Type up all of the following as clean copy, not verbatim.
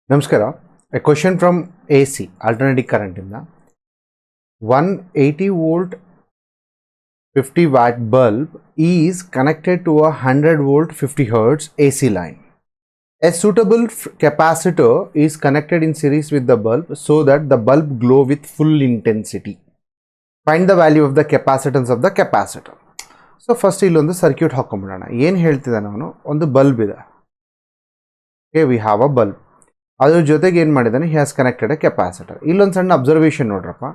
Namaskara. A question from AC, alternating current in the 180 volt 50 watt bulb is connected to a 100 volt 50 hertz AC line. A suitable capacitor is connected in series with the bulb so that the bulb glow with full intensity. Find the value of the capacitance of the capacitor. So first illondu circuit ಹಾಕೊಂಡ್ಬಿಡೋಣ. ಏನು ಹೇಳ್ತಿದ್ದಾನೆ ಅವನು? ಒಂದು bulb ಇದೆ. Okay, we have a bulb. ಅದ್ರ ಜೊತೆಗೆ ಏನು ಮಾಡಿದ್ದಾನೆ, he has connected A capacitor. ಇಲ್ಲೊಂದು ಸಣ್ಣ ಅಬ್ಸರ್ವೇಷನ್ ನೋಡ್ರಪ್ಪ,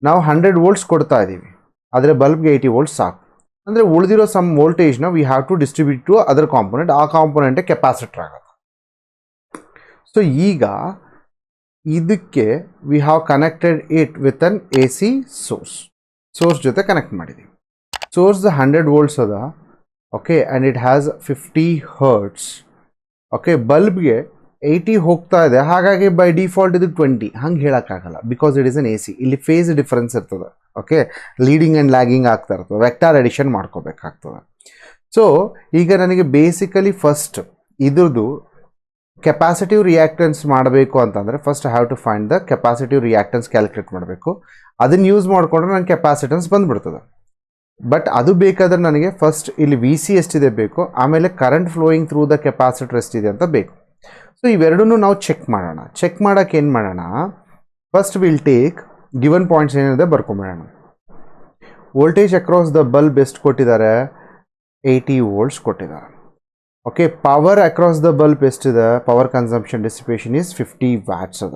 ನಾವು 100 ವೋಲ್ಟ್ಸ್ ಕೊಡ್ತಾ ಇದ್ದೀವಿ, ಆದರೆ ಬಲ್ಬ್ಗೆ 80 ವೋಲ್ಟ್ಸ್ ಸಾಕು. ಅಂದರೆ ಉಳಿದಿರೋ ಸಮ್ ವೋಲ್ಟೇಜ್ನ we have to distribute to other component, ಆ ಕಾಂಪೊನೆಂಟೇ ಕೆಪಾಸಿಟರ್ ಆಗುತ್ತೆ. ಸೊ ಈಗ ಇದಕ್ಕೆ we have connected it with an A C source ಜೊತೆ ಕನೆಕ್ಟ್ ಮಾಡಿದ್ದೀವಿ. ಸೋರ್ಸ್ 100 ವೋಲ್ಟ್ಸ್ ಅದ, okay, and it has 50 hertz. Okay, ಬಲ್ಬ್ಗೆ 80 ಹೋಗ್ತಾ ಇದೆ, ಹಾಗಾಗಿ ಬೈ ಡಿಫಾಲ್ಟ್ ಇದು 20 ಹಂಗೆ ಹೇಳೋಕ್ಕಾಗಲ್ಲ, because it is an A C. ಇಲ್ಲಿ ಫೇಸ್ ಡಿಫರೆನ್ಸ್ ಇರ್ತದೆ. ಓಕೆ, ಲೀಡಿಂಗ್ ಆ್ಯಂಡ್ ಲ್ಯಾಗಿಂಗ್ ಆಗ್ತಾ ಇರ್ತದೆ, ವೆಕ್ಟಾರ್ ಎಡಿಷನ್ ಮಾಡ್ಕೋಬೇಕಾಗ್ತದೆ. ಸೊ ಈಗ ನನಗೆ ಬೇಸಿಕಲಿ ಫಸ್ಟ್ ಇದ್ರದ್ದು ಕೆಪಾಸಿಟಿವ್ ರಿಯಾಕ್ಟೆನ್ಸ್ ಮಾಡಬೇಕು ಅಂತಂದರೆ first I have to find the capacitive reactance calculate ಮಾಡಬೇಕು. ಅದನ್ನು ಯೂಸ್ ಮಾಡಿಕೊಂಡ್ರೆ ನನಗೆ ಕೆಪಾಸಿಟೆನ್ಸ್ ಬಂದುಬಿಡ್ತದೆ. ಬಟ್ ಅದು ಬೇಕಾದರೆ ನನಗೆ ಫಸ್ಟ್ ಇಲ್ಲಿ ವಿ ಸಿ ಎಷ್ಟಿದೆ ಬೇಕು, ಆಮೇಲೆ current flowing through the capacitor ಎಷ್ಟಿದೆ ಅಂತ ಬೇಕು. ಸೊ ಇವೆರಡನ್ನೂ ನಾವು ಚೆಕ್ ಮಾಡೋಣ. ಚೆಕ್ ಮಾಡೋಕ್ಕೆ ಏನು ಮಾಡೋಣ, first will take given points ಏನಿದೆ ಬರ್ಕೊಂಬಿಡೋಣ. ವೋಲ್ಟೇಜ್ ಅಕ್ರಾಸ್ ದ ಬಲ್ಬ್ ಎಷ್ಟು ಕೊಟ್ಟಿದ್ದಾರೆ, 80 ವೋಲ್ಟ್ಸ್ ಕೊಟ್ಟಿದ್ದಾರೆ. Okay, power across the bulb ಎಷ್ಟಿದೆ, power consumption dissipation is 50 watts ಅದ.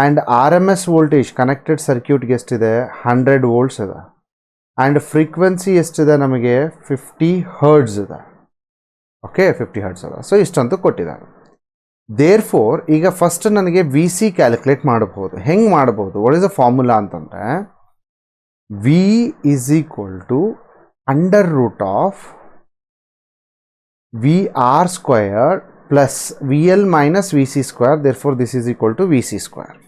And R M S voltage connected ಸರ್ಕ್ಯೂಟ್ಗೆ ಎಷ್ಟಿದೆ, 100 ವೋಲ್ಟ್ಸ್ ಅದ. ಆ್ಯಂಡ್ ಫ್ರೀಕ್ವೆನ್ಸಿ ಎಷ್ಟಿದೆ ನಮಗೆ, 50 ಹರ್ಟ್ಸ್ ಇದೆ. ಓಕೆ, 50 ಹರ್ಟ್ಸ್ ಅದ. ಸೊ ಇಷ್ಟಂತೂ ಕೊಟ್ಟಿದ್ದಾರೆ. ದೇರ್ ಫೋರ್ ಈಗ ಫಸ್ಟ್ ನನಗೆ ವಿ ಸಿ ಕ್ಯಾಲ್ಕುಲೇಟ್ ಮಾಡಬಹುದು. ಹೆಂಗೆ ಮಾಡಬಹುದು, ವಾಟ್ ಇಸ್ ದ ಫಾರ್ಮುಲಾ ಅಂತಂದರೆ, V is equal to under root of V R square plus V L minus V C square. Therefore this is equal to V C square.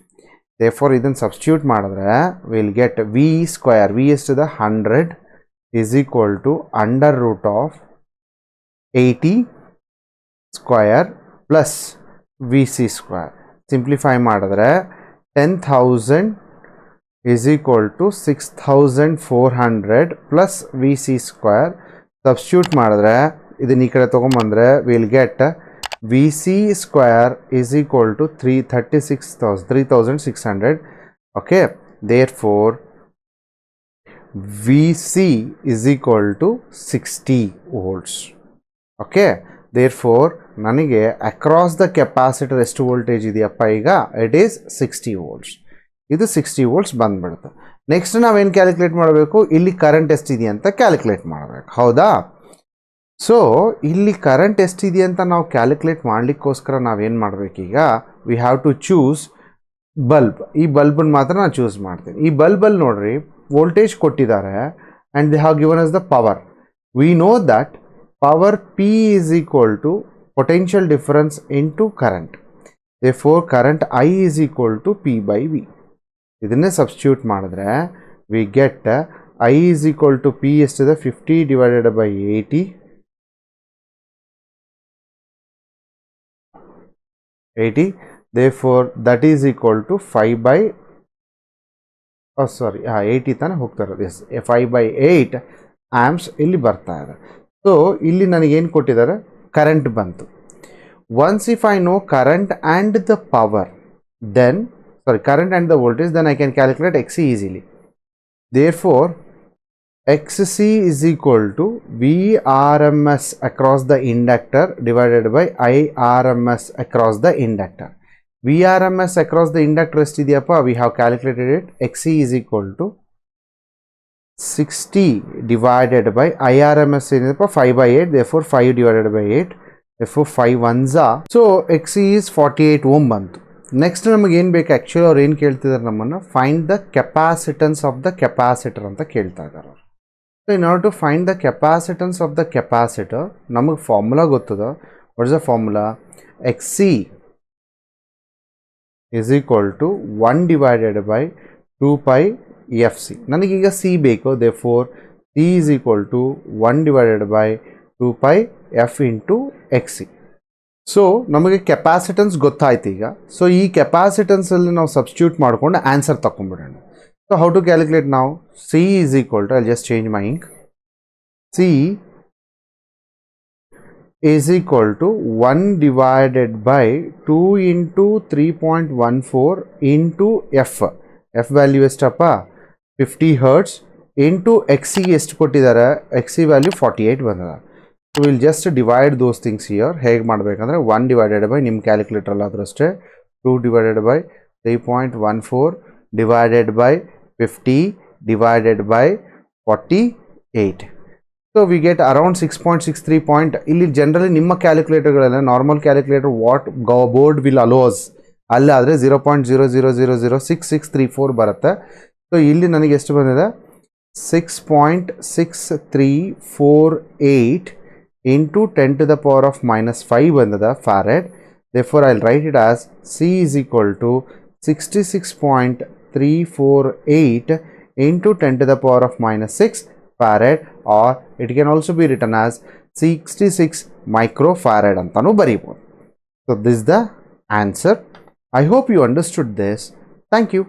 Therefore ಇದನ್ನು substitute ಮಾಡಿದ್ರೆ will get V square, V ಎಷ್ಟಿದೆ 100 is equal to under root of 80 square plus V C square. Simplify ಮಾಡಿದ್ರೆ 10,000 is equal to 6,400 plus V C square. Substitute ಮಾಡಿದ್ರೆ ಇದನ್ನ ಈ ಕಡೆ ತೊಗೊಂಬಂದರೆ will get V C square is equal to 3,600. Okay, therefore V C is equal to 60 volts. Okay, therefore ನನಗೆ across the capacitor ಎಷ್ಟು voltage ಇದೆಯಪ್ಪ, ಈಗ it is 60 volts. ಇದು 60 ವೋಲ್ಟ್ಸ್ ಬಂದ್ಬಿಡುತ್ತೆ. ನೆಕ್ಸ್ಟ್ ನಾವೇನು ಕ್ಯಾಲ್ಕುಲೇಟ್ ಮಾಡಬೇಕು, ಇಲ್ಲಿ ಕರೆಂಟ್ ಎಷ್ಟಿದೆ ಅಂತ ಕ್ಯಾಲ್ಕುಲೇಟ್ ಮಾಡಬೇಕು, ಹೌದಾ? ಸೊ ಇಲ್ಲಿ ಕರೆಂಟ್ ಎಷ್ಟಿದೆ ಅಂತ ನಾವು ಕ್ಯಾಲ್ಕುಲೇಟ್ ಮಾಡಲಿಕ್ಕೋಸ್ಕರ ನಾವೇನು ಮಾಡಬೇಕೀಗ, we have to choose bulb. ಈ ಬಲ್ಬನ್ನು ಮಾತ್ರ ನಾನು ಚೂಸ್ ಮಾಡ್ತೀನಿ. ಈ ಬಲ್ಬಲ್ಲಿ ನೋಡ್ರಿ ವೋಲ್ಟೇಜ್ ಕೊಟ್ಟಿದ್ದಾರೆ and they have given us the power. We know that power P is equal to potential difference into current. Therefore, current I is equal to P by V. ಇದನ್ನೇ substitute ಮಾಡಿದ್ರೆ we get I is equal to P ಎಷ್ಟಿದೆ, 50 divided by 80. Therefore, that is equal to 5 by 80 ತಾನೆ ಹೋಗ್ತಾ ಇರೋದು. S, 5 by 8 amps ಇಲ್ಲಿ ಬರ್ತಾ ಇದೆ. So ಇಲ್ಲಿ ನನಗೇನು ಕೊಟ್ಟಿದ್ದಾರೆ, ಕರೆಂಟ್ ಬಂತು. Once if I know current and the power, then current and the voltage, then I can calculate X C easily. Therefore X C is equal to V R M S across the inductor divided by I R M S across the inductor. V R M S across the inductor ಎಷ್ಟಿದೆಯಪ್ಪ, we have calculated it. X C is equal to 60 divided by IRMS ಏನಪ್ಪ 5 by 8, therefore 5 divided by 8, therefore 5 ones are. So XC is 48 ohm ಬಂತು. Next ನಮಗೆ ಏನು ಬೇಕು, actually ಅವ್ರು ಏನು ಕೇಳ್ತಿದ್ದಾರೆ ನಮ್ಮನ್ನು, find the capacitance of the capacitor ಅಂತ ಕೇಳ್ತಾ ಇದ್ದಾರೆ ಅವರು. So in order to find the capacitance of the capacitor ನಮಗೆ ಫಾರ್ಮುಲಾ ಗೊತ್ತದ. What is the formula, XC is equal to 1 divided by 2 pi F C. ನನಗೀಗ ಸಿ ಬೇಕು, therefore C is equal to 1 divided by 2 pi F into X C. So ನಮಗೆ capacitance ಗೊತ್ತಾಯ್ತು ಈಗ. So ಈ ಕೆಪಾಸಿಟನ್ಸಲ್ಲಿ ನಾವು substitute ಮಾಡಿಕೊಂಡು answer ತಗೊಂಡ್ಬಿಡೋಣ. ಸೊ ಹೌ ಟು ಕ್ಯಾಲ್ಕುಲೇಟ್ ನಾವು? C is equal to, I just change my ink. C is equal to 1 divided by 2 into 3.14 into F. F value ಎಷ್ಟಪ್ಪ? 50 Hz into XC ಎಷ್ಟು ಕೊಟ್ಟಿದ್ದಾರೆ? XC value 48 ಬಂದದ. So we'll just divide those things here. ಹೇಗೆ ಮಾಡಬೇಕಂದ್ರೆ 1 divided by ನಿಮ್ಮ calculator ಆದರೂ ಅಷ್ಟೇ 2 divided by 3.14 divided by 50 divided by 48. So we get around 6.63 point. ಇಲ್ಲಿ ಜನರಲಿ ನಿಮ್ಮ ಕ್ಯಾಲ್ಕುಲೇಟರ್ಗಳೆಲ್ಲ normal calculator what board will allows ಅಲ್ಲಾದರೆ 0.00006634 ಬರುತ್ತೆ. ಸೊ ಇಲ್ಲಿ ನನಗೆ ಎಷ್ಟು ಬಂದಿದೆ? 6.6348 into 10 to the power of -5 ಬಂದದ farad. Therefore I will write it as C is equal to 66.348 into 10 to the power of -6 farad, or it can also be written as 66 microfarad antanu baribod. So this is the answer. I hope you understood this. Thank you.